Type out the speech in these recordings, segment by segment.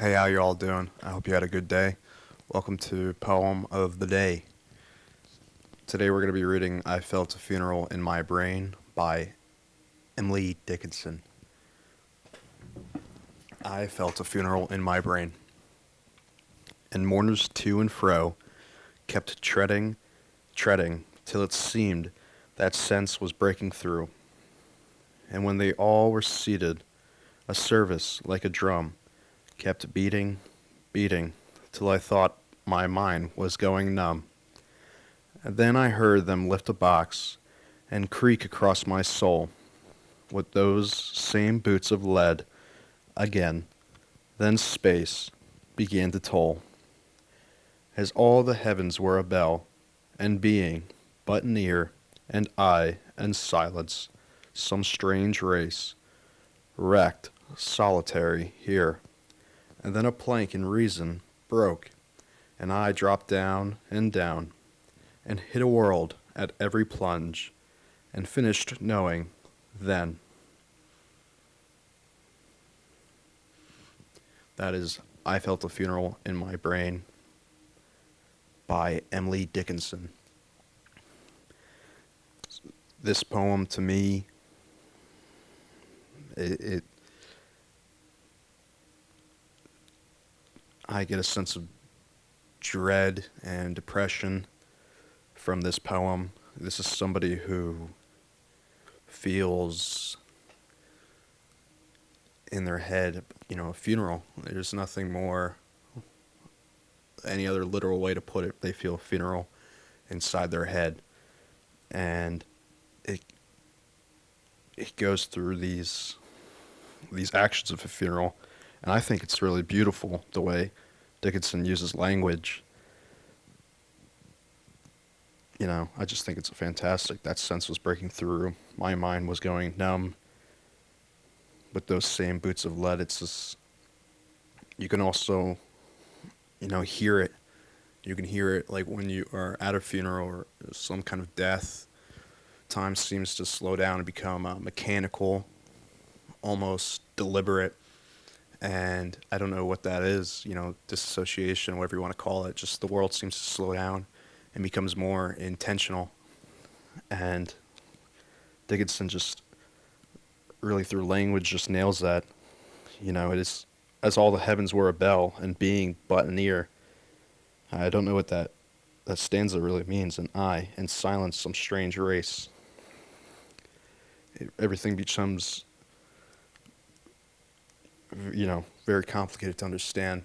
Hey, how you all doing? I hope you had a good day. Welcome to Poem of the Day. Today we're going to be reading I Felt a Funeral in My Brain by Emily Dickinson. I felt a funeral in my brain, and mourners to and fro kept treading, till it seemed that sense was breaking through. And when they all were seated, a service like a drum kept beating, till I thought my mind was going numb. And then I heard them lift a box and creak across my soul with those same boots of lead again. Then space began to toll, as all the heavens were a bell, and being but near, and I and silence, some strange race, wrecked, solitary here. And then a plank in reason broke, and I dropped down, and hit a world at every plunge, and finished knowing then. That is I Felt a Funeral in My Brain by Emily Dickinson. This poem to me, it I get a sense of dread and depression from this poem. This is somebody who feels in their head, a funeral. There's nothing more, any other literal way to put it. They feel a funeral inside their head. And it goes through these actions of a funeral. And I think it's really beautiful the way Dickinson uses language. I just think it's fantastic. That sense was breaking through. My mind was going numb with those same boots of lead. It's just, you can also, hear it. You can hear it like when you are at a funeral or some kind of death. Time seems to slow down and become mechanical, almost deliberate. And I don't know what that is, disassociation, whatever you want to call it. Just the world seems to slow down and becomes more intentional. And Dickinson just really through language just nails that. It is as all the heavens were a bell and being but an ear. I don't know what that stanza really means. And I, in silence, some strange race. Everything becomes, very complicated to understand.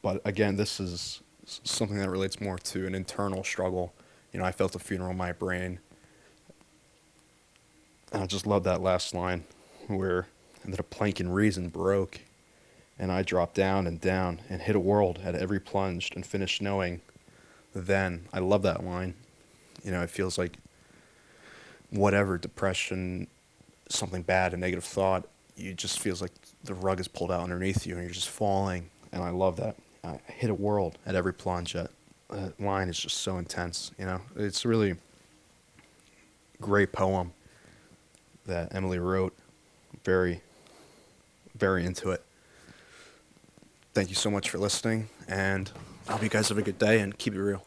But again, this is something that relates more to an internal struggle. I felt a funeral in my brain. And I just love that last line where, and then a plank in reason broke, and I dropped down, and hit a world at every plunge, and finished knowing then. I love that line. It feels like whatever depression, something bad, a negative thought, it just feels like the rug is pulled out underneath you, and you're just falling. And I love that. I hit a world at every plunge. That line is just so intense. It's a really great poem that Emily wrote. Very, very into it. Thank you so much for listening, and I hope you guys have a good day and keep it real.